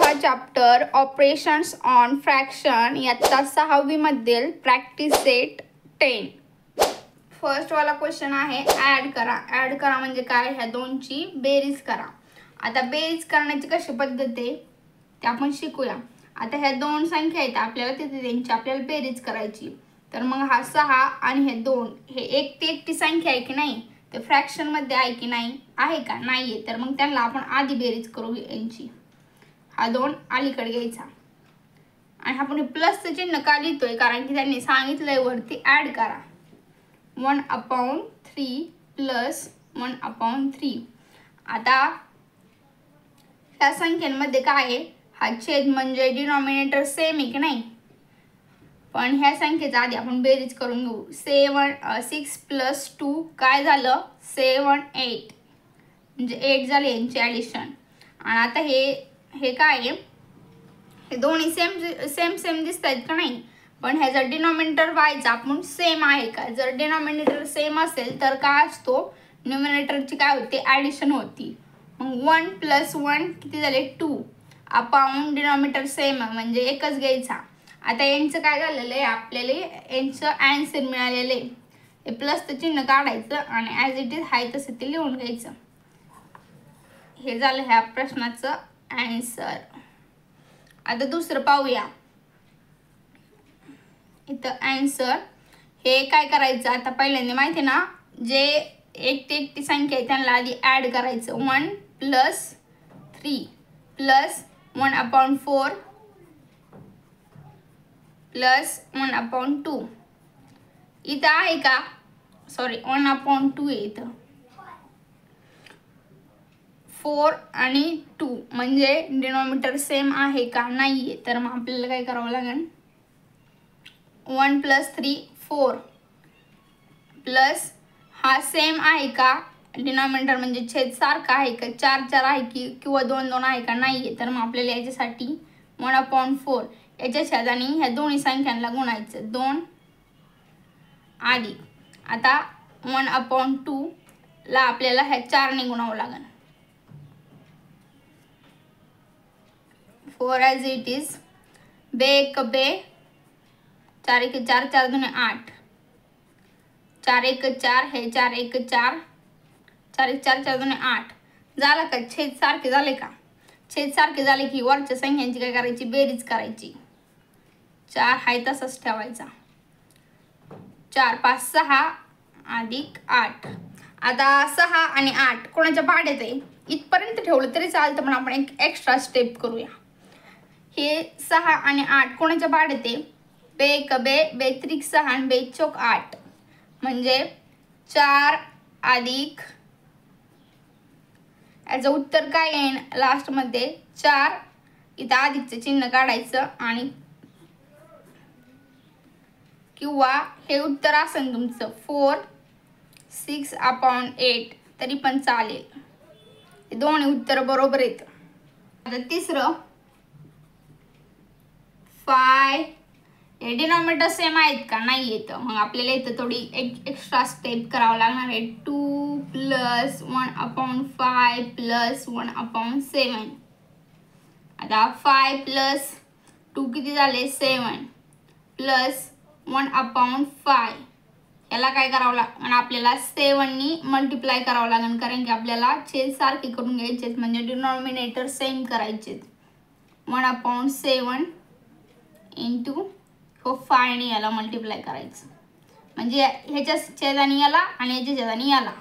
चौथा chapter operations on fraction याचा 6वी मधील प्रॅक्टिस सेट 10. फर्स्ट वाला क्वेश्चन आहे ऍड करा. ऍड करा म्हणजे काय, ह्या दोनची बेरीज करा. आता बेरीज करण्याची कशी पद्धत आहे ते आपण शिकूया. आता ह्या दोन संख्या आहेत आपल्याला तिथे त्यांची आपल्याला बेरीज करायची. तर मग हा 6 आणि हे 2 हे एकटी संख्या आहे की नाही, ते फ्रॅक्शन मध्ये आहे की नाही, आहे का नाहीये, तर मग त्यांना आपण आधी बेरीज करू यांची. हा 2 अलीकडे घ्यायचा आणि आपण प्लसचं चिन्ह का लिहितोय, कारण की त्यांनी सांगितलंय वरती ऍड करा. 1/3 प्लस 1/3. आता ह्या संख्यांमध्ये काय आहे, हा छेद म्हणजे डिनॉमिनेटर सेम आहे की नाही, पण ह्या संख्येचा आधी आपण बेरीज करून घेऊ. 6 + 2 काय झालं 7 8 म्हणजे 8 झाले यांची ॲडिशन. आणि आता हे काय आहे, हे दोन्ही सेम दिसत आहेत का नाही, पण ह्याचा डिनॉमिनेटर व्हायचा आपण सेम आहे का. जर डिनॉमिनेटर सेम असेल तर काय असतो, न्यूमिनेटरची काय होते ॲडिशन होती. मग 1 + 1 किती झाले 2 अपॉन डिनॉमिनेटर सेम म्हणजे एकच घ्यायचा. आता यांचं काय झालेलं आहे, आपल्याला यांचं आन्सर मिळालेलं आहे. हे प्लसचं चिन्ह काढायचं आणि ॲज इट इज हाय तसं ते लिहून घ्यायचं. हे झालं ह्या प्रश्नाचं आन्सर. आता दुसरं पाहूया. इथं आन्सर हे काय करायचं, आता पहिल्यांदा माहिती आहे ना, जे एकटी संख्या आहे त्यांना आधी ॲड करायचं. 1 + 3 प्लस 1/4 प्लस 1/2. इथं आहे का, सॉरी 1/2 आहे इथं. 4 आणि 2 म्हणजे डिनॉमिनेटर सेम आहे का नाहीये, तर मग आपल्याला काय करावं लागेल, 1 + 3 4 प्लस हा सेम आहे का, डिनॉमिनेटर म्हणजे छेद सारखा आहे का, 4 4 आहे की किंवा 2 2 आहे का नाहीये, तर मग आपल्याला याच्यासाठी 1/4 याच्या छेदाने ह्या दोन्ही संख्यांना गुणायचं 2 आधी. आता 1/2 ला आपल्याला ह्या 4 ने गुणावं लागेल. 4 ॲज इट इज. बे 1 बे 4 1 4 4 2 8 4 1 4 हे 4 1 4 4 1 4 4 2 8 झालं का. छेद सारखे झाले का, छेद सारखे झाले की वरच्या संख्यांची काय करायची बेरीज करायची. 4 हाय तसाच ठेवायचा. 4 5 6 अधिक 8. आता 6 आणि 8 कोणाच्या पाड्यात आहे, इथपर्यंत ठेवलं तरी चालतं, पण आपण एक एक्स्ट्रा स्टेप करूया. हे 6 आणि 8 कोणाच्या पाड्यात आहे, बे 1 बे बे 3 6 आणि बे 4 8 म्हणजे 4 अधिक, याचं उत्तर काय येईल लास्टमध्ये 4. इथं अधिकचं चिन्ह काढायचं आणि किंवा हे उत्तर असेल तुमचं 4 6/8 तरी पण चालेल. हे दोन्ही उत्तर बरोबर आहेत. आता तिसरं 5 हे डिनॉमिनेटर सेम आहेत का नाही येत, मग आपल्याला इथं थोडी एक्स्ट्रा स्टेप करावं लागणार आहे. 2 + 1/5 + 1/7. आता 5 + 2 किती झाले 7 प्लस 1/5 याला काय करावं लागेल, आपल्याला 7 नी मल्टिप्लाय करावं लागेल, कारण की आपल्याला छेद सारखे करून घ्यायचे म्हणजे डिनॉमिनेटर सेम करायचे. 1/7 इंटू 5 ने याला मल्टिप्लाय करायचं म्हणजे ह्याच्या छेदाने याला आणि ह्याच्या छेदाने याला.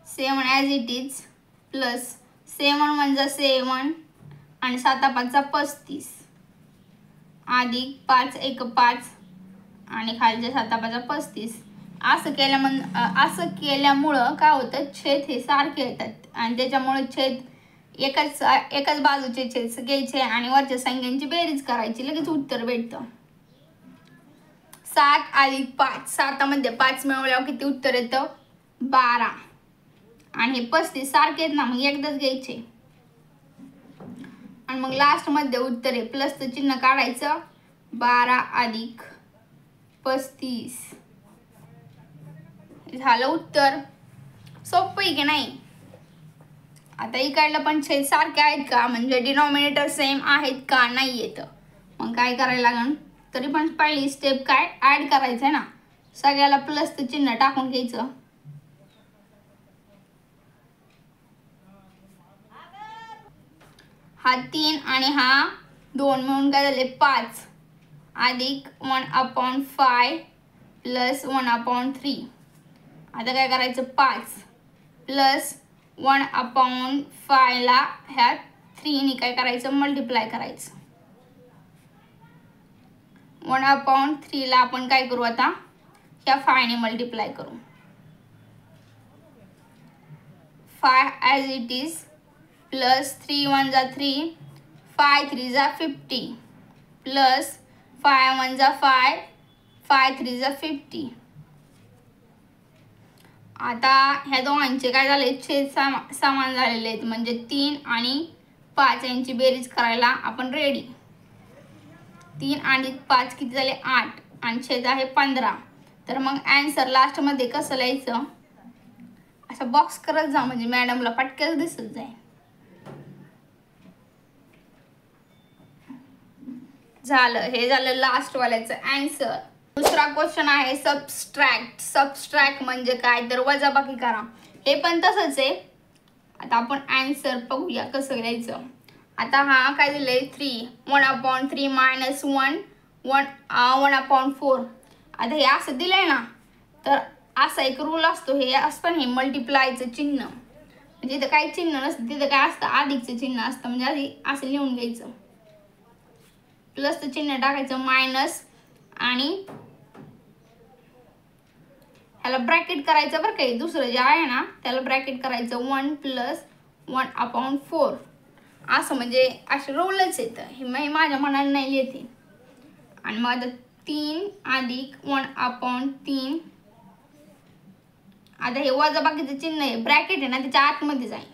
7 ॲज इट इज प्लस 7 म्हणजे 7 आणि 7 5 35 अधिक 5 1 5 आणि खालच्या 7 5 35. असं केल्यामुळं काय होतं, छेद हे सारखे येतात आणि त्याच्यामुळे छेद एकाच बाजूचे छेद घ्यायचे आणि वरच्या संख्यांची बेरीज करायची, लगेच उत्तर भेटतं. 7 अधिक 5 7 मध्ये 5 मिळवल्यावर किती उत्तर येतं 12 आणि हे 35 सारखे आहेत ना, मग एकदाच घ्यायचे आणि मग लास्ट मध्ये उत्तर आहे प्लसचं चिन्ह काढायचं. 12 अधिक 35 झालं उत्तर. सोपं आहे की नाही. आता इकडलं पण छेद सारखे आहेत का, म्हणजे डिनॉमिनेटर सेम आहेत का, नाही येत. मग काय करायला लागेल, तरी पण पहिली स्टेप काय, ॲड करायचं आहे ना. सगळ्याला प्लसचं चिन्ह टाकून घ्यायचं. हा 3 आणि हा 2 मिळून काय झाले 5 अधिक 1/5 प्लस 1/3. आता काय करायचं, 5 प्लस 1/5 ला ह्या 3 ने काय करायचं, मल्टिप्लाय करायचं. 1/3 ला आपण काय करू, आता ह्या 5 ने मल्टिप्लाय करू. 5 ॲज इट इज प्लस 3 1 जा 3, 5 3 जा 50 प्लस 5 1 जा 5, 5 3 जा 50. आता ह्या दोघांचे काय झाले, छेद समान झालेले आहेत, म्हणजे 3 आणि 5 यांची बेरीज करायला आपण रेडी. 3 आणि 5 किती झाले, 8 आणि छेद आहे 15. तर मग ॲन्सर लास्टमध्ये कसं लिहायचं, असं बॉक्स करत जा, म्हणजे मॅडमला पटकन दिसत जाईल. झालं, हे झालं लास्ट वाल्याचं ॲन्सर. दुसरा क्वेश्चन आहे सबस्ट्रॅक्ट. सबस्ट्रॅक्ट म्हणजे काय, तर वजाबाकी करा. हे पण तसंच आहे. आता आपण ॲन्सर बघूया कसं लिहायचं. आता हा काय दिलंय 3, 1/3 मायनस 1, 1/4. आता हे असं दिलंय ना, तर असा एक रूल असतो, हे असतं हे मल्टिप्लायचं चिन्ह, म्हणजे इथं काही चिन्ह नसतं, तिथं काय असतं, अधिकचं चिन्ह असतं, म्हणजे आधी असं लिहून घ्यायचं. प्लसचं चिन्ह टाकायचं मायनस आणि ह्याला ब्रॅकेट करायचं बरं काही, दुसरं जे आहे ना त्याला ब्रॅकेट करायचं 1 प्लस 1/4 असं, म्हणजे असे रोलच येतं. हे मी माझ्या मनाने नाही लिहिते. आणि मग आता 3 अधिक 1/3. आता हे वजा बाकीचं चिन्ह आहे, ब्रॅकेट आहे ना, त्याच्या आतमध्ये जाईल.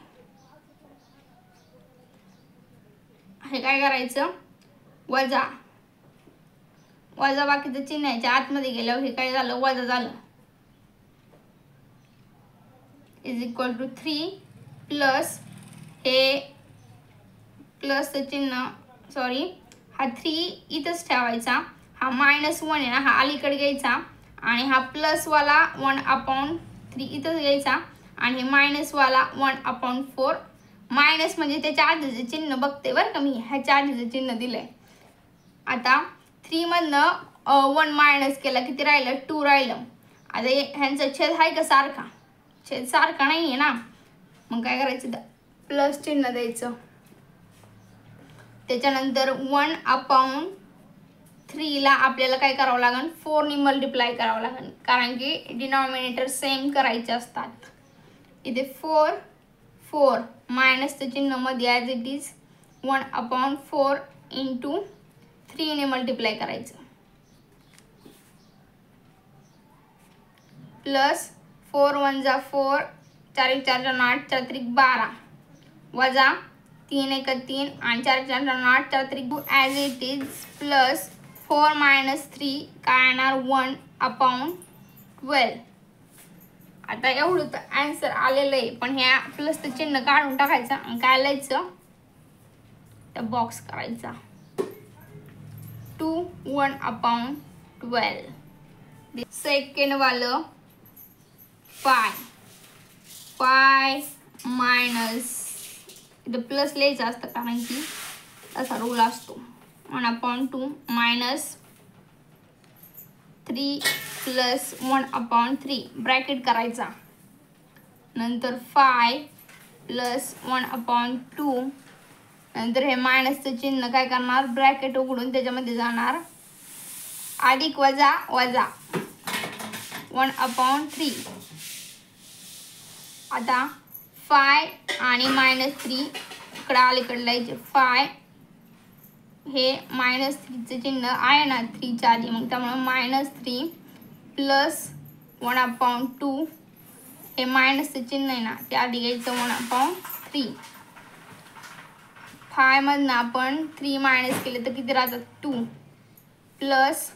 हे काय करायचं, वजा बाकीचं चिन्ह याच्या आतमध्ये गेल्यावर हे काय झालं, वजा झालं. इज इक्वल टू 3 प्लस हे प्लसचं चिन्ह, सॉरी हा 3 इथंच ठेवायचा, हा -1 आहे ना हा अलीकडे घ्यायचा, आणि हा प्लसवाला 1/3 इथंच घ्यायचा, आणि हे मायनसवाला 1/4. मायनस म्हणजे त्याच्या आधीचं चिन्ह बघते बरं का मी, ह्याच्या आधीचं चिन्ह दिलंय. आता 3 मधनं 1 मायनस केला, किती राहिलं, 2 राहिलं. आता ह्यांचा छेद आहे का सारखा, छेद सारखा नाही आहे ना, मग काय करायचं, प्लस चिन्ह द्यायचं. त्याच्यानंतर 1/3 ला आपल्याला काय करावं लागेल, 4 ने मल्टिप्लाय करावं लागेल, कारण की डिनॉमिनेटर सेम करायचे असतात. इथे 4 मायनसचं चिन्ह मध्ये ॲज इट इज 1/4 इंटू 3 ने मल्टिप्लाय करायचं, प्लस 4 1 जा 4, 4 1 4 8, 4 3 12, वजा 3 1 3 आणि 4 4 8, 4 3 2 as it is, plus 4 minus 3 काय येणार 1/12. आता एवढं तर ॲन्सर आलेलं आहे, पण ह्या प्लसचं चिन्ह काढून टाकायचं आणि काय लिहायचं, तर बॉक्स करायचा 2 1/12. सेकंड वालं 5 मायनस, इथं प्लस लिहायचं असतं कारण की असा रूल असतो, 1/2 मायनस 3 प्लस 1/3 ब्रॅकेट करायचा, नंतर 5 प्लस 1/2, नंतर हे मायनसचं चिन्ह काय करणार, ब्रॅकेट उघडून त्याच्यामध्ये जाणार, अधिक वजा 1/3. आता 5 आणि -3 इकडं अलीकडे लिहायचे. 5 हे -3चं चिन्ह आहे ना 3च्या आधी, मग त्यामुळे -3 प्लस 1/2 हे मायनसचं चिन्ह आहे ना ते आधी घ्यायचं 1/3. 5 मधनं आपण 3 मायनस केले तर किती राहतात 2, प्लस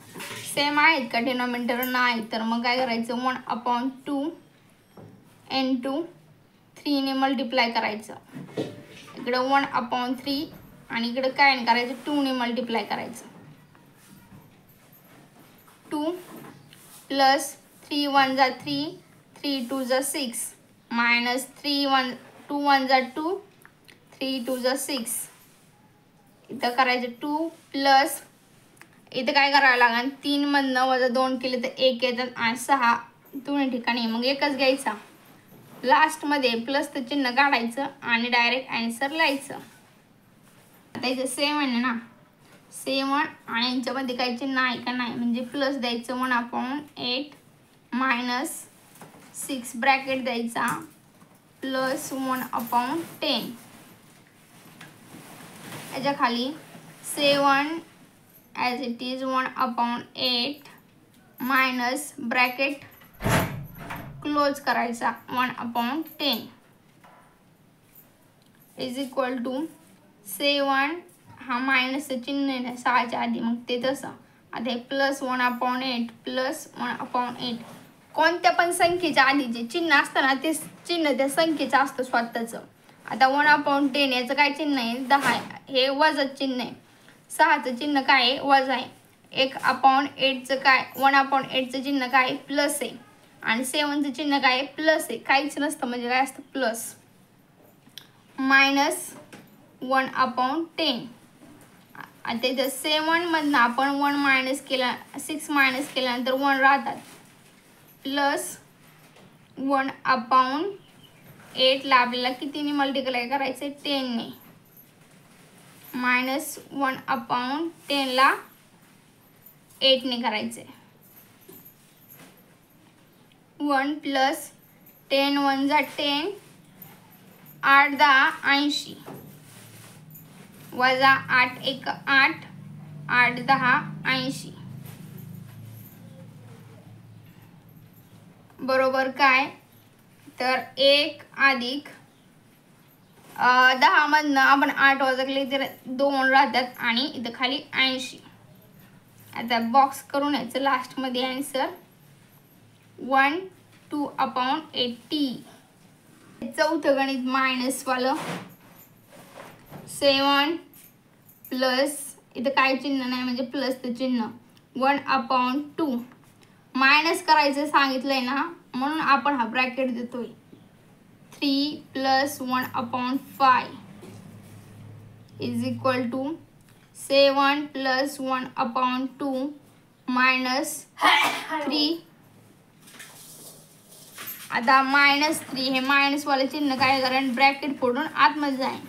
सेम आहेत का डिनॉमिनेटर नाही, तर मग काय करायचं 1/2 इंटू 3 ने मल्टिप्लाय करायचं. इकडं 1/3 आणि इकडं काय नाही करायचं, 2 ने मल्टिप्लाय करायचं. 2 प्लस 3 1 जा 3, 3 2 जा 6 मायनस 3 1 2 1 जा 2, 3 2 जा 6. इथं करायचं 2 प्लस इथं काय करावं लागेल, 3 मधनं वजा 2 केले तर 1 येतात आणि 6 दोन्ही ठिकाणी मग एकच घ्यायचा. लास्टमध्ये प्लसचं चिन्ह काढायचं आणि डायरेक्ट आन्सर लिहायचं. आता इथं 7 आहे ना, 7 आणि यांच्यामध्ये काही चिन्ह आहे का नाही म्हणजे प्लस द्यायचं 1/8 मायनस 6 ब्रॅकेट द्यायचा प्लस 1/10. याच्या खाली 7 as it is 1/8 minus bracket close करायचा 1/10 इज इक्वल टू 7 हा मायनसचं चिन्ह आहे ना 6च्या आधी मग ते तसं. आता हे प्लस 1/8 प्लस 1/8 कोणत्या पण संख्येच्या आधी जे चिन्ह असतं ना ते चिन्ह त्या संख्येचं असतं स्वतःचं. आता 1/10 याचं काय चिन्ह आहे 10 हे वजा चिन्ह आहे. 6चं चिन्ह काय आहे वजा आहे. 1/8चं काय 1/8चं चिन्ह काय प्लस आहे आणि 7चं चिन्ह काय प्लस आहे. काहीच नसतं म्हणजे काय असतं प्लस मायनस 1/10. आता इथं 7 मधनं आपण 1 मायनस केला 6 मायनस केल्यानंतर 1 राहतात प्लस 1/8ला आपल्याला कितीने मल्टिप्लाय करायचं 10 ने मायनस 1/10ला 8 ने करायचे. 1 प्लस 10 1 जा 10 8 10 80 वजा 8 1 8 8 10 80 बरोबर काय तर 1 अधिक 10 मधनं आपण 8 वजा केले तर 2 राहतात आणि इथं खाली 80. आता बॉक्स करून यायचं लास्टमध्ये आन्सर 1 2/80. चौथं गणित मायनसवालं 7 प्लस इथं काय चिन्ह नाही म्हणजे प्लसचं चिन्ह 1/2 मायनस करायचं सांगितलंय ना म्हणून आपण हा ब्रॅकेट देतोय. 3 plus 1/5 is equal to 7 plus 1/2 minus 3. आता -3 हे मायनसवालं चिन्ह काय कारण ब्रॅकेट फोडून आतमध्ये जाईल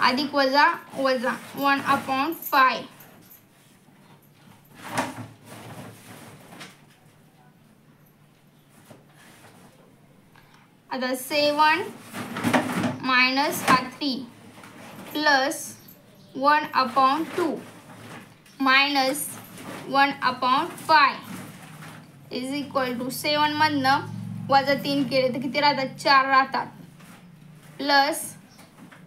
अधिक वजा वजा 1/5. आता 7 minus 3 plus 1/2 minus 1/5 is equal to 7 मधनं वजा 3 केले तर किती राहतात 4 राहतात प्लस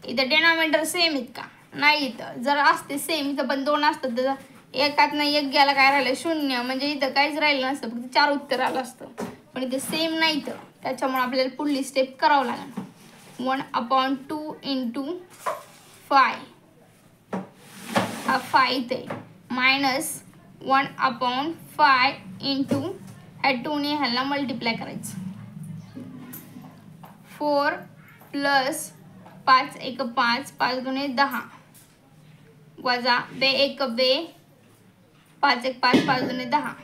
इथं डेनॉमिनेटर सेम आहेत का नाही. इथं जर असते सेम इथं पण 2 असतात तर एकातनं एक गेला काय राहिलं 0 म्हणजे इथं काहीच राहिलं नसतं फक्त 4 उत्तर आलं असतं. पण इथं सेम नाही इथं त्याच्यामुळे आपल्याला पुढली स्टेप करावं लागेल. 1/2 इंटू 5 हा 5 इथे मायनस 1/5 इंटू ह्या 2 ने ह्याला मल्टिप्लाय करायचं 4 प्लस 5 1 5 5 2 10 वजा 2 1 2 5 1 5 5 2 10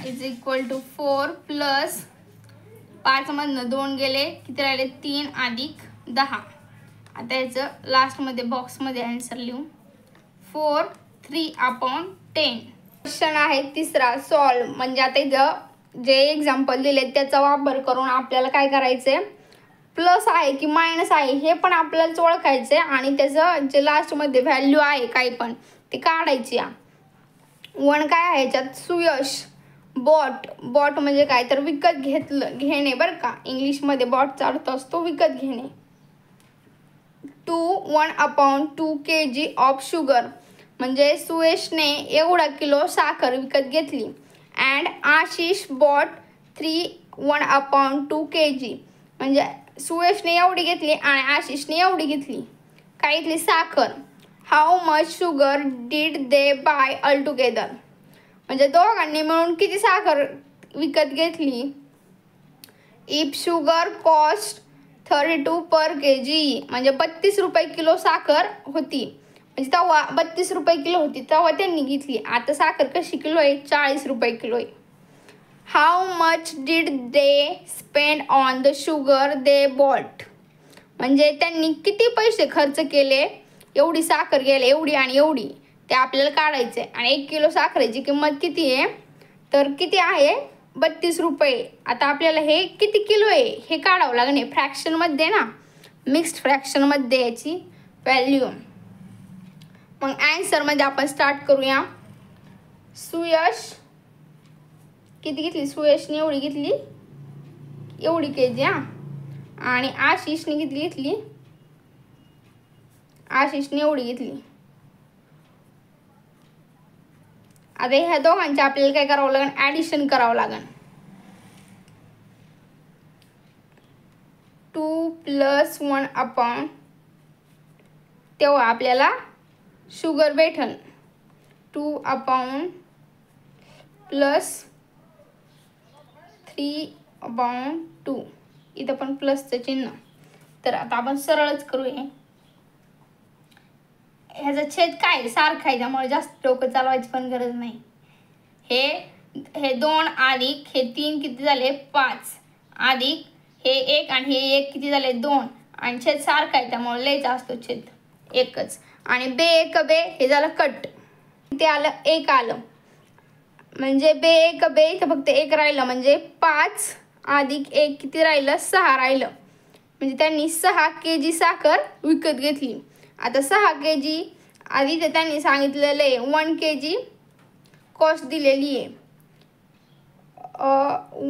इज इक्वल टू 4 प्लस 5 मधनं 2 गेले किती राहिले 3 अधिक 10. आता याचं लास्टमध्ये बॉक्समध्ये आन्सर लिहू 4 3/10. क्वेश्चन आहे तिसरा सॉल्व म्हणजे आता इथं जे एक्झाम्पल दिले त्याचा वापर करून आपल्याला काय करायचंय प्लस आहे की मायनस आहे हे पण आपल्याला ओळखायचंय आणि त्याचं जे लास्टमध्ये व्हॅल्यू आहे काही पण ती काढायची. 1 काय आहे याच्यात सुयश बॉट बॉट म्हणजे काय तर विकत घेणे बरं का इंग्लिशमध्ये बॉटचा अर्थ असतो विकत घेणे. 2 1/2 kg ऑफ शुगर म्हणजे सुयशने एवढा किलो साखर विकत घेतली. And Ashish bought 1/2 kg. म्हणजे सुयशने एवढी घेतली आणि आशिषने एवढी घेतली. काय घेतली? साखर. How much sugar did they buy all together. म्हणजे दोघांनी मिळून किती साखर विकत घेतली? If sugar cost 32 per kg. म्हणजे 32 रुपये किलो साखर होती. म्हणजे तेव्हा 32 रुपये किलो होती तेव्हा त्यांनी घेतली. आता साखर कशी किलो आहे? 40 रुपये किलो आहे. How much did they spend on the sugar they bought. म्हणजे त्यांनी किती पैसे खर्च केले? एवढी साखर गेले, एवढी आणि एवढी, ते आपल्याला काढायचं आहे. आणि 1 किलो साखरेची किंमत किती आहे? तर किती आहे? 32 रुपये. आता आपल्याला हे किती किलो आहे हे काढावं लागेल. फ्रॅक्शनमध्ये ना, मिक्स्ड फ्रॅक्शनमध्ये याची व्हॅल्यू. मग ॲन्सरमध्ये आपण स्टार्ट करूया. सुयश किती घेतली? सुयशने एवढी घेतली, एवढी kg. आणि आशिषने किती घेतली? आशिषने एवढी घेतली. आता ह्या दोघांचे आपल्याला काय करावं लागेल? ॲडिशन करावं लागेल. 2 + 1 तेव्हा आपल्याला शुगर भेटल. 2 + 3/2. इथं पण प्लसचं चिन्ह. तर आता आपण सरळच करूया. ह्याचा छेद काय? सारखा आहे, त्यामुळे जास्त डोकं चालवायची पण गरज नाही. हे 2 अधिक हे 3 किती झाले? 5 अधिक हे 1 आणि हे 1 किती झाले? 2. आणि छेद सारखा आहे त्यामुळे लयच असतो छेद एकच. आणि बे एक बे हे झालं कट. ते आलं 1 आलं. म्हणजे बे एक बे इथं फक्त 1 राहिलं. म्हणजे 5 अधिक 1 किती राहिलं? 6 राहिलं. म्हणजे त्यांनी 6 kg साखर विकत घेतली. आता 6 kg आधी ते त्यांनी सांगितलेलं आहे 1 kg कॉस्ट दिलेली आहे.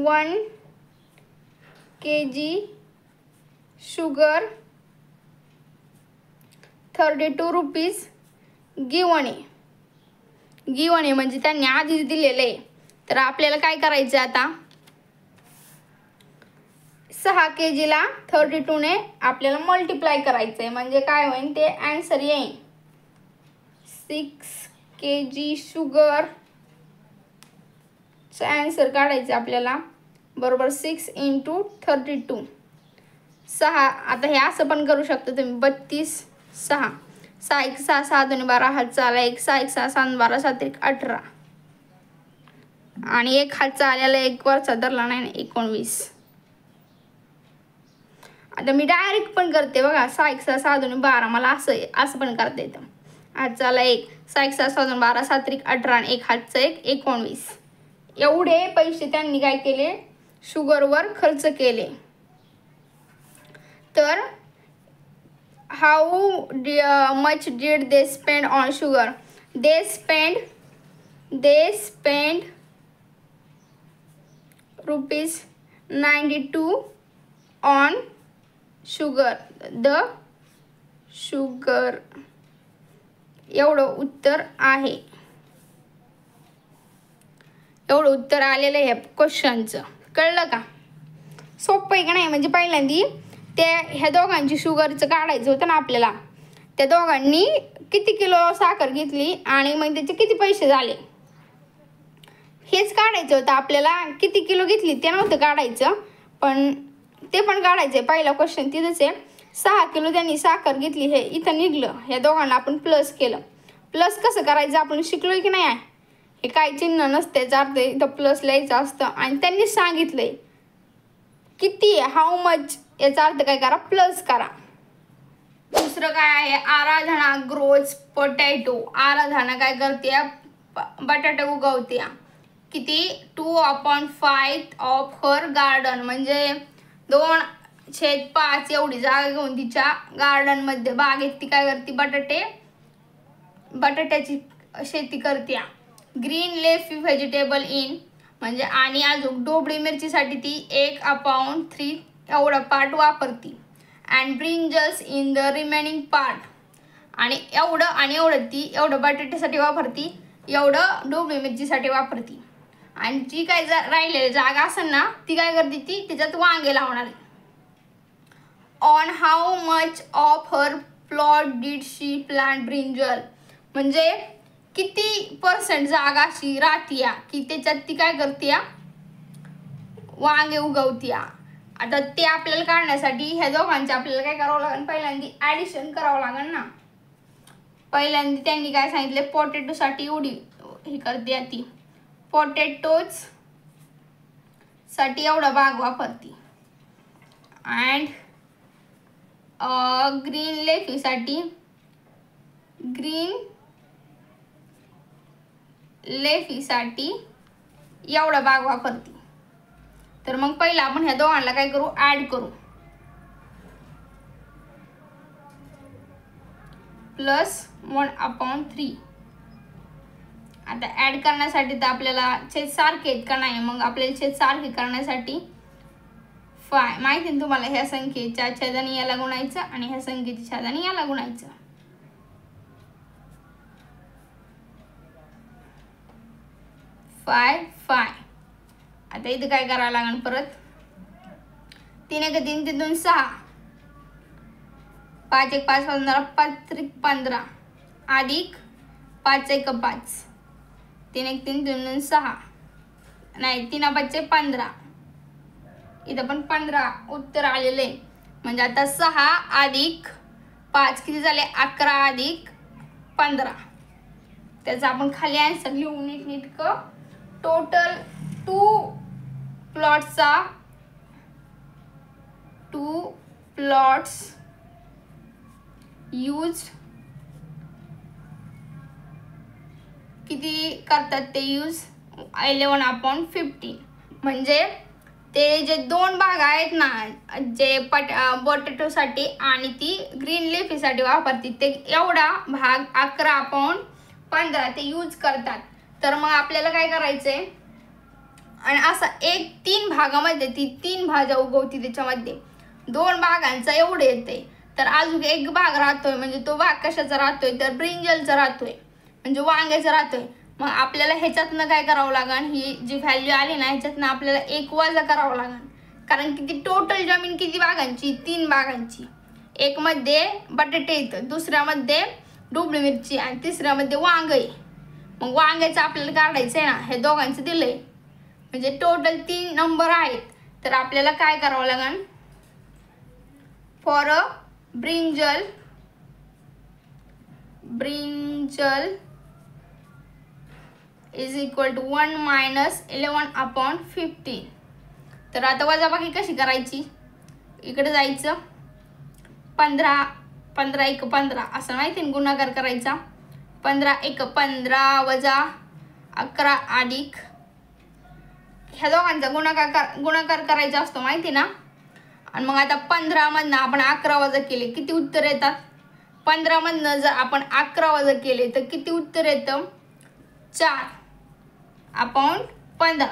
1 kg शुगर 32 रुपीज गिवन आहे. गिवन आहे म्हणजे त्यांनी आधीच दिलेलं आहे. तर आपल्याला काय करायचं आता? 6 kg ला 32 ने आपल्याला मल्टिप्लाय करायचं आहे. म्हणजे काय होईल? ते ॲन्सर येईल. 6 kg शुगर चा ॲन्सर काढायचं आपल्याला. बरोबर 6 × 32. 6. आता हे असं पण करू शकता तुम्ही. 32 6. 6 1 6 6 2 12 हातचा आला 1. 6 1 6 7 12 7 1 18. आणि 1 हातचा आलेला 1 वरचा धरला नाही 19. आता मी डायरेक्ट पण करते बघा. 6 1 6 6 2 12. मला असं पण करता येतं. हातचा आला 1. 6 1 6 6 2 12 7 1 18 आणि 1 हातचा 1 19. एवढे पैसे त्यांनी काय केले? शुगरवर खर्च केले. तर how much did they spend on sugar? They spend ₹92 on sugar. The sugar. एवढं उत्तर आहे. एवढं उत्तर आलेलं आहे क्वेश्चनचं. कळलं का? सोपं आहे का नाही? म्हणजे पहिल्यांदी ह्या दोघांची शुगरचं काढायचं होतं ना आपल्याला. त्या दोघांनी किती किलो साखर घेतली आणि मग त्याचे किती पैसे झाले हेच काढायचं होतं आपल्याला. किती किलो घेतली ते नव्हतं काढायचं, पण ते पण काढायचं आहे. पहिला क्वेश्चन तिथंच आहे. 6 किलो त्यांनी साखर घेतली हे इथं निघलं. ह्या दोघांना आपण प्लस केलं. प्लस कसं करायचं आपण शिकलोय की नाही? हे काय चिन्ह नसते, अर्थ इथं प्लस लिहायचं असतं. आणि त्यांनी सांगितलंय किती आहे, हाऊ मच, याचा अर्थ काय करा? प्लस करा. दुसरं काय आहे? आराधना ग्रोज पोटॅटो. आराधना काय करते? बटाटे उगवते. किती? 2/5 ऑफ हर गार्डन. म्हणजे 2/5 एवढी जागा घेऊन तिच्या गार्डन मध्ये, बागेत ती काय करते? बटाट्याची शेती करते. ग्रीन लेफी व्हेजिटेबल इन म्हणजे आणि अजून ढोबळी मिरचीसाठी ती 1/3 एवढा पार्ट वापरती. And brinjals in the remaining part. आणि एवढं ती एवढं बटाट्यासाठी वापरती, एवढं ढोबळी मिरचीसाठी वापरती. आणि जी काय राहिलेली जागा असेल ना ती काय करते, ती त्याच्यात वांगे लावणार. On how much of her plot did she plant brinjal, म्हणजे किती % जागा अशी राहतीया की त्याच्यात ती काय करतीया, वांगे उगवतीया. आता ते आपल्याला काढण्यासाठी ह्या दोघांचे आपल्याला काय करावं लागेल, पहिल्यांदा ॲडिशन करावं लागेल ना. पहिल्यांदा त्यांनी काय सांगितले, पोटॅटोसाठी एवढी हे करते, ती पोटॅटोज साठी एवढा भाग वापरते. अँड ग्रीन लेफीसाठी एवढा भाग वापरते. तर मग पहिला आपण ह्या दोघांना काय करू, ऍड करू. +1/3. आता ऍड करण्यासाठी तर आपल्याला छेद सारखे आहेत का नाही, मग आपल्याला छेद सारखे करण्यासाठी 5 माहिती आहे तुम्हाला, ह्या संख्येच्या छेदाने याला गुणायचं आणि ह्या संख्येच्या छेदाने याला गुणायचं. 5 5. आता इथे काय करावं लागेल, परत 3 × 3 = 2 6, 5 × 5 = 15, 5 × 15 अधिक 5 × 1 = 5, 3 × 3 = 2 6, नाही 3 × 5 = 15. इथं पण 15 उत्तर आलेले. म्हणजे आता 6 अधिक 5 किती झाले, 11 अधिक 15. त्याचा आपण खाली आन्सर लिहू नीटनेटकं. टोटल 2 प्लॉट्स यूज किती करतात ते यूज 11/15. म्हणजे ते जे 2 भाग आहेत ना, जे पोटॅटोसाठी आणि ती ग्रीन लेफीसाठी वापरते, ते एवढा भाग 11/15 ते यूज करतात. तर मग आपल्याला काय करायचंय, आणि असा 3 भागामध्ये ती 3 भाज्या उगवती, त्याच्यामध्ये 2 भागांचा एवढे येते. तर अजून 1 भाग राहतोय, म्हणजे तो भाग कशाचा राहतोय, तर ब्रिंजलचा राहतोय, म्हणजे वांग्याचा राहतोय. मग आपल्याला ह्याच्यातनं काय करावं लागेल, ही जी व्हॅल्यू आली ना ह्याच्यातनं आपल्याला 1 वजा करावं लागेल. कारण की ती टोटल जमीन किती भागांची, 3 भागांची. 1 मध्ये बटाटे येतं, दुसऱ्यामध्ये ढोबळी मिरची आणि तिसऱ्यामध्ये वांग आहे. मग वांग्याचं आपल्याला काढायचं आहे ना, हे दोघांचं दिलंय, म्हणजे टोटल 3 नंबर आहेत. तर आपल्याला काय करावं लागेल, for a brinjal is equal to 1 - 11/15. तर आता वजाबाकी कशी करायची, इकडे जायचं, 15 15 × 1 = 15 असं माहिती आहे, गुणाकार करायचा. 15 × 1 = 15 वजा 11 अधिक ह्या दोघांचा गुणाकार करायचा असतो, माहिती ना. आणि मग आता 15 मधनं आपण 11 वजा केले, किती उत्तर येतात. 15 मधनं जर आपण 11 वजा केले तर किती उत्तर येतं, 4/15.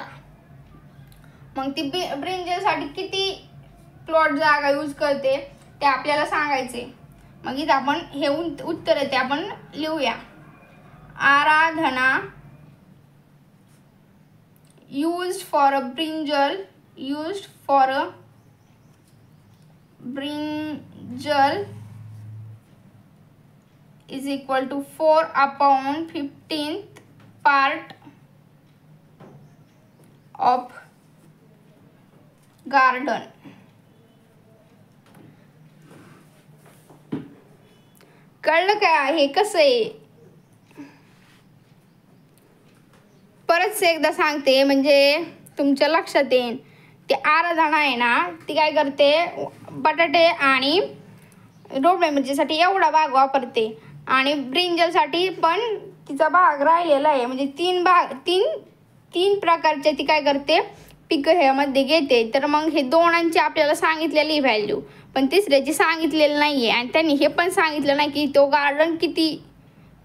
मग ती ब्रिंजलसाठी किती प्लॉट जागा यूज करते ते आपल्याला सांगायचे. मग इथं आपण हे उत्तर आहे ते आपण लिहूया. आराधना used for a brinjal is equal to 4/15th part of garden. कळलं काय, हे कसं आहे, परत एकदा सांगते म्हणजे तुमच्या लक्षात येईल. ती आराधना आहे ना, ती काय करते, बटाटे आणि ढोबळी मिरचीसाठी एवढा भाग वापरते आणि ब्रिंजलसाठी पण तिचा भाग राहिलेला आहे. म्हणजे 3 प्रकारचे ती काय करते, पिकं ह्यामध्ये घेते. तर मग हे 2 आपल्याला सांगितलेली व्हॅल्यू, पण तिसऱ्याची सांगितलेली नाही आहे. आणि त्यांनी हे पण सांगितलं नाही की तो गार्डन किती,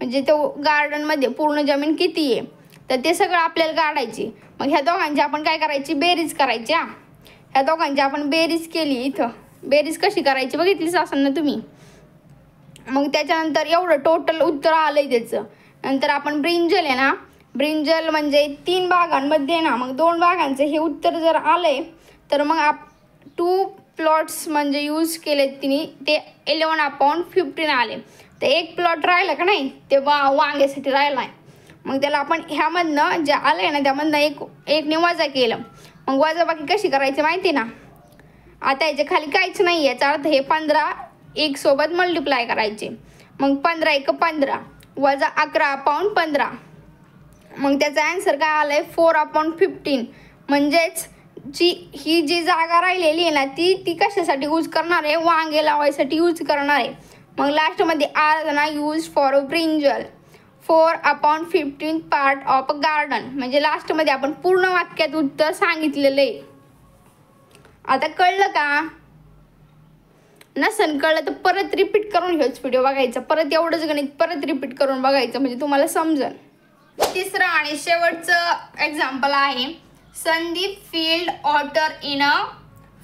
म्हणजे तो गार्डनमध्ये पूर्ण जमीन किती आहे. तर ते सगळं आपल्याला काढायची. मग ह्या दोघांची आपण काय करायची, बेरीज करायची. ह्या दोघांची आपण बेरीज केली. इथं बेरीज कशी करायची बघितलीच असाल ना तुम्ही. मग त्याच्यानंतर एवढं टोटल उत्तर आलंय त्याचं. नंतर आपण ब्रिंजल आहे ना, ब्रिंजल म्हणजे 3 भागांमध्ये ना, मग 2 भागांचं हे उत्तर जर आलंय तर मग 2 प्लॉट्स म्हणजे यूज केले तिने, ते 11/15 आले. तर 1 प्लॉट राहिला का नाही, ते वांग्यासाठी राहिला आहे. मग त्याला आपण ह्यामधनं जे आलं आहे ना त्यामधनं एकने वजा केलं. मग वजाबाकी कशी करायची माहिती ना. आता याच्या खाली काहीच नाही, याचा अर्थ हे 15 1 सोबत मल्टिप्लाय करायचे. मग 15 1 15 वजा 11/15. मग त्याचा आन्सर काय आलं आहे 4/15. म्हणजेच ही जी जागा राहिलेली आहे ना ती कशासाठी यूज करणार आहे, वांगे लावायसाठी यूज करणार आहे. मग लास्टमध्ये आर ना use for brinjal 4/15 part of a garden. म्हणजे लास्टमध्ये आपण पूर्ण वाक्यात उत्तर सांगितलेलं आहे. आता कळलं का? नसेल कळलं तर परत रिपीट करून हेच व्हिडिओ बघायचा, परत एवढंच गणित परत रिपीट करून बघायचं म्हणजे तुम्हाला समजेल. तिसरं आणि शेवटचं एक्झाम्पल आहे Sandeep field water in a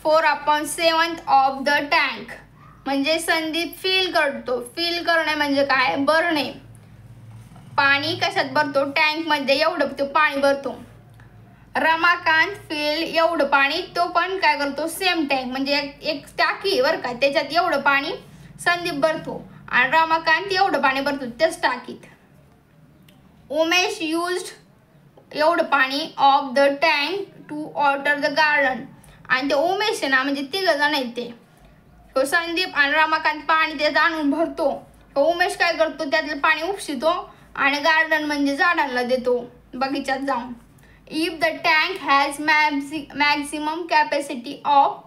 4/7 of the tank. म्हणजे संदीप फील करणे म्हणजे काय, भरणे. पाणी कशात भरतो, टँकमध्ये एवढं तो पाणी भरतो. रमाकांत फील्ड एवढं पाणी, तो पण काय करतो सेम टँक म्हणजे एक टाकी बरं का, त्याच्यात एवढं पाणी संदीप भरतो आणि रमाकांत एवढं पाणी भरतो त्याच टाकीत. उमेश यूज्ड एवढं पाणी of the tank to water the garden. आणि ते उमेश आहे ना म्हणजे 3 जण आहेत ते. तो संदीप आणि रमाकांत पाणी त्यात आणून भरतो. उमेश काय करतो त्यातलं पाणी उपशितो आणि गार्डन म्हणजे झाडांना देतो बगीच्यात जाऊन. If the tank has maximum capacity of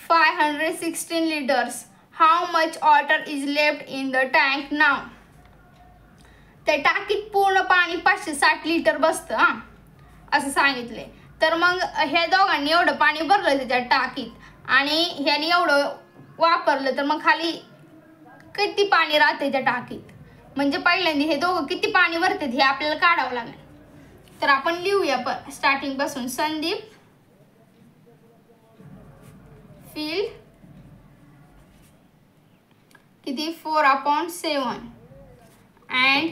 516 litres how much water is left in the tank now. त्या टाकीत पूर्ण पाणी 560 लिटर बसतं हां असं सांगितले. तर मग ह्या दोघांनी एवढं पाणी भरलं त्याच्या टाकीत आणि ह्याने एवढं वापरलं तर मग खाली किती पाणी राहते त्या टाकीत. म्हणजे पहिल्यांदा हे दोघं किती पाणी भरतात हे आपल्याला काढावं लागेल. तर आपण लिहूया स्टार्टिंग पासून. संदीप फील्ड किती 4/7 अँड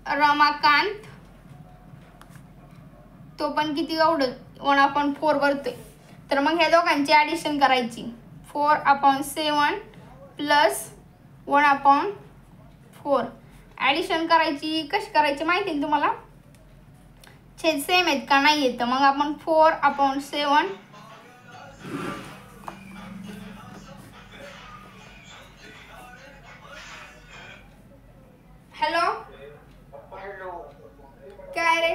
रमाकांत तो पण किती एवढं 1/4 भरतोय. तर मग ह्या दोघांची ॲडिशन करायची 4/7 प्लस 1/4. ॲडिशन करायची कशी करायची माहिती आहे तुम्हाला, छेद सेम आहेत का नाही आहेत. मग आपण 4/7 हॅलो काय रे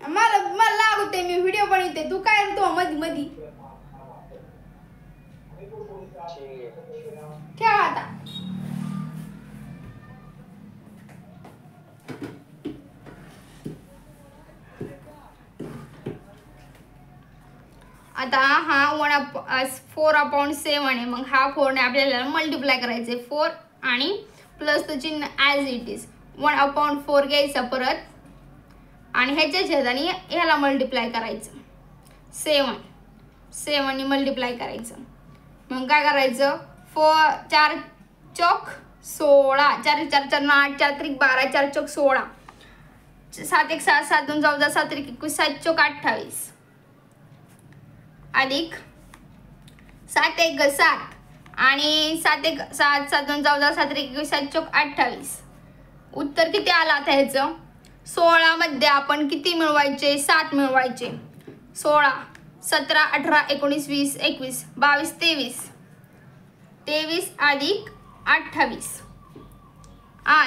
मला लागते मी व्हिडिओ बनवते, तू काय रे तो मधी ठेवा आता. आता हा 4/7 आहे. मग हा 4 ने आपल्याला मल्टिप्लाय करायचे 4 आणि प्लस तो चिन्ह ॲज इट इज 1/4 घ्यायचा परत आणि ह्याच्या छेदाने ह्याला मल्टिप्लाय करायचं 7 ने मल्टिप्लाय करायचं. मग काय करायचं 4 चौक 16 4 4 4 8 4 3 12 4 चौक 16 7 1 7 7 2 14 7 1 21 7 चौक 28 अधिक 7 1 7 आणि 7 1 7 7 2 14 7 1 21 7 चौक 28. उत्तर किती आलं आता ह्याचं 16 मध्ये आपण किती मिळवायचे 7 मिळवायचे. 16 17 18 19 20 21 22 23 अधिक 28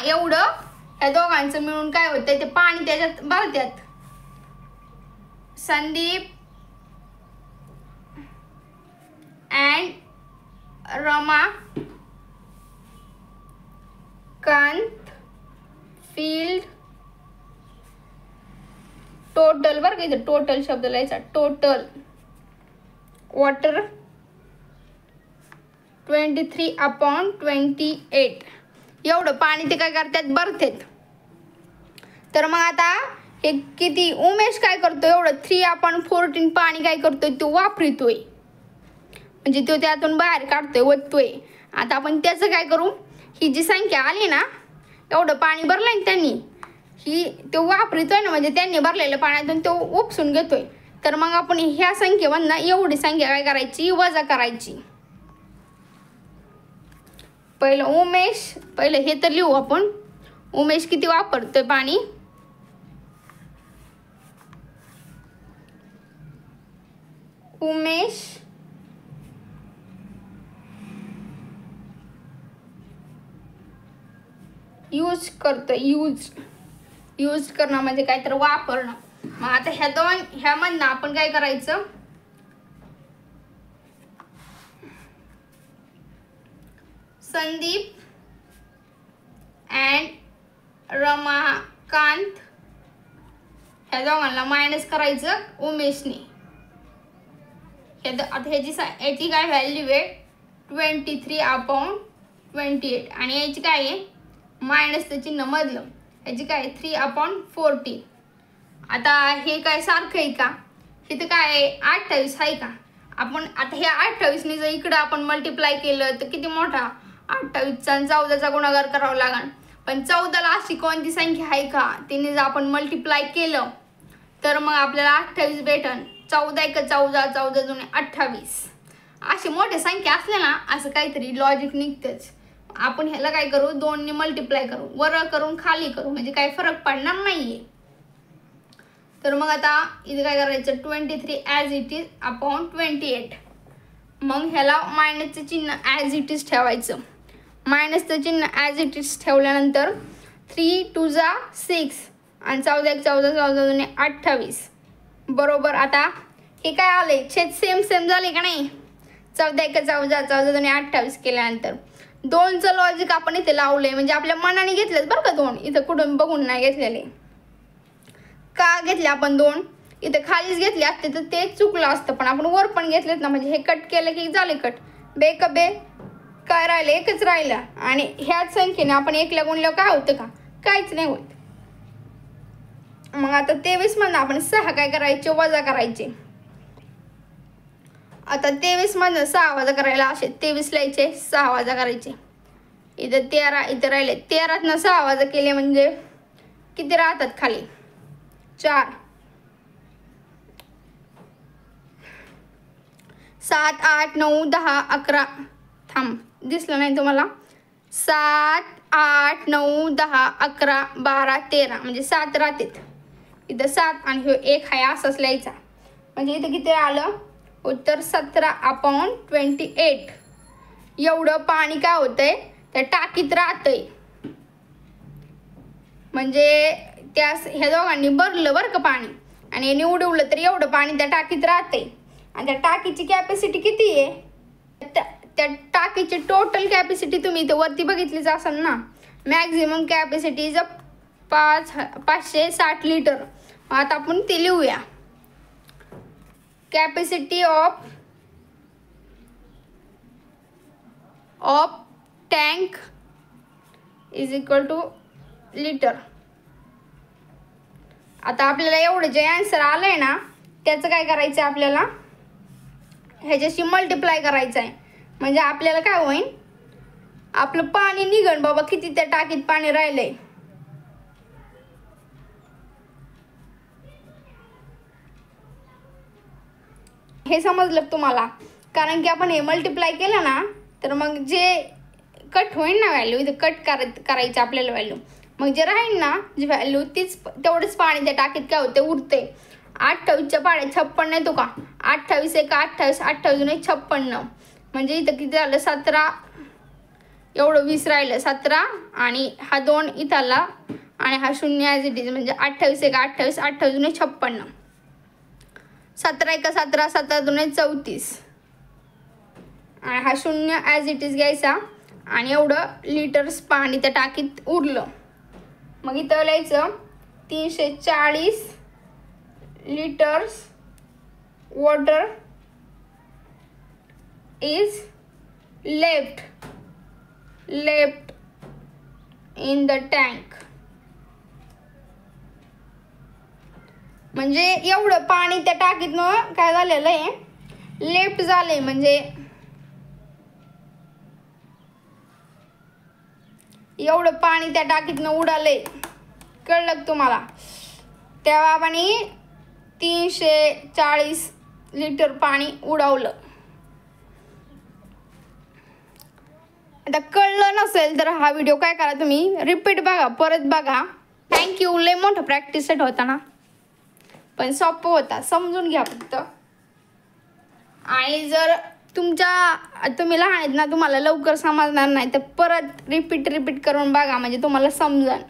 एवढं ह्या दोघांचं मिळून काय होतं ते पाणी त्याच्यात भरतात. Sandeep and Ramakant field total बरं का, इथं टोटल शब्द लिहायचा टोटल वॉटर 23/28 एवढं पाणी ते काय करतात भरतात. तर मग आता हे किती उमेश काय करतो एवढं 3/14 पाणी काय करतोय तो वापरतोय म्हणजे तो त्यातून बाहेर काढतोय ओततोय. आता आपण त्याचं काय करू ही जी संख्या आली ना, एवढं पाणी भरलंय ना त्यांनी, ही तो वापरतोय ना, म्हणजे त्यांनी भरलेल्या पाण्यातून तो उपसून घेतोय. तर मग आपण ह्या संख्येमधनं एवढी संख्या काय करायची, वजा करायची. पहिलं हे तर लिहू आपण. उमेश किती वापरतोय पाणी. उमेश यूज करतोय. यूज करणं म्हणजे काय तर वापरणं. मग आता ह्यामधनं आपण काय करायचं, संदीप अँड रमाकांत ह्या दोघांना मायनस करायचं उमेशने. आता याची काय व्हॅल्यू आहे 23/28 आणि याची काय आहे मायनसचं चिन्ह मधलं, याची काय 3/40. आता हे काय सारखं आहे का, हे तर काय 28 आहे का. आपण आता ह्या 28ने जर इकडं आपण मल्टिप्लाय केलं तर किती मोठा 28चा आणि 14चा गुणाकार करावा लागेल. पण 14ला अशी कोणती संख्या आहे का, तिने जर आपण मल्टिप्लाय केलं तर मग आपल्याला 28 भेटन. 14 × 14, 14 × 28 अशी मोठी संख्या असल्या ना, असं काहीतरी लॉजिक निघतंच. आपण ह्याला काय करू, 2ने मल्टिप्लाय करू, वर करून खाली करू, म्हणजे काही फरक पडणार नाहीये. तर मग आता इथे काय करायचं 23 ॲज इट इज अपॉन 28. मग ह्याला मायनसचं चिन्ह ॲज इट इज ठेवायचं. मायनसचं चिन्ह ॲज इट इज ठेवल्यानंतर 3 × 2 = 6 आणि 14 × 14, 14 × 28 बरोबर. आता हे काय आले, छेद सेम झाले का नाही. 14 × 14, 14 × 28 केल्यानंतर 2चं लॉजिक आपण इथे लावलंय, म्हणजे आपल्या मनाने घेतलेत बरं का 2. इथं कुठून बघून नाही घेतलेले. का घेतले आपण 2, इथं खालीच घेतले असते तर ते चुकलं असतं, पण आपण वर पण घेतलेत ना, म्हणजे हे कट केलं की झाले कट. बे काय राहिलं, एकच राहिलं. आणि ह्याच संख्येने आपण 1ला गुणल्यावर काय होतं का, काहीच नाही होत. मग आता 23 मधनं आपण 6 काय करायचे, वजा करायचे. आता 23 मधनं 6 वजा करायला असे 23 लिहायचे, 6 वजा करायचे. इथं 13, इथं राहिले 13तनं 6 वजा केले म्हणजे किती राहतात खाली 4. 7, 8, 9, 10, 11 थांब दिसलं नाही तुम्हाला. 7, 8, 9, 10, 11, 12, 13 म्हणजे 7 राहतात. इथं 7 आणि हे 1 आहे असंच लिहायचा. म्हणजे इथं किती आलं उत्तर 17/28. एवढं पाणी काय होतंय त्या टाकीत राहतंय. म्हणजे ह्या दोघांनी भरलं बरं का पाणी आणि याने उडवलं तर एवढं पाणी त्या टाकीत राहतंय. आणि त्या टाकीची कॅपॅसिटी किती आहे, त्या टाकीची टोटल कॅपॅसिटी तुम्ही इथं वरती बघितलीच असाल ना. Maximum capacity is 560 litre. आता आपण ते लिहूया. Capacity of tank is equal to litre. आता आपल्याला एवढं जे आन्सर आलंय ना त्याचं काय करायचं आहे, आपल्याला ह्याच्याशी मल्टिप्लाय करायचं आहे. म्हणजे आपल्याला काय होईल, आपलं पाणी निघण बाबा किती त्या टाकीत पाणी राहिलंय. हे समजलं तुम्हाला. कारण की आपण हे मल्टिप्लाय केलं ना तर मग जे कट होईल ना व्हॅल्यू, इथं कट करायचं आपल्याला व्हॅल्यू. मग जे राहील ना जी व्हॅल्यू तीच तेवढंच पाणी त्या टाकीत काय होते उरते. 28च्या पाड्या 56 येतो का, 28 × 28, 28 × 56 म्हणजे इथं किती झालं 17. एवढं 20 राहिलं 17 आणि हा 2 इथं आला आणि हा 0 ॲज इट इज म्हणजे 28 × 28, 28 × 56. 17 × 17, 17 × 2 = 34 आणि हा 0 ॲज इट इज घ्यायचा आणि एवढं लिटर्स पाणी त्या टाकीत उरलं. मग इथं लिहायचं 340 liters water is left in the tank. म्हणजे एवढं पाणी त्या टाकीतनं काय झालेलं आहे लेफ्ट झालंय. म्हणजे एवढं पाणी त्या टाकीतनं उडाले, कळलं का तुम्हाला? त्या बाबाने 340 लिटर पाणी उडवलं. आता कळलं नसेल तर हा व्हिडिओ काय करा, तुम्ही रिपीट बघा, परत बघा. थँक्यू. लय मोठं प्रॅक्टिस सेट होता ना, पण सोपं होता, समजून घ्या फक्त. आणि जर तुम्ही लहान आहेत ना, तुम्हाला लवकर समजणार नाही तर परत रिपीट करून बघा, म्हणजे तुम्हाला समजेल.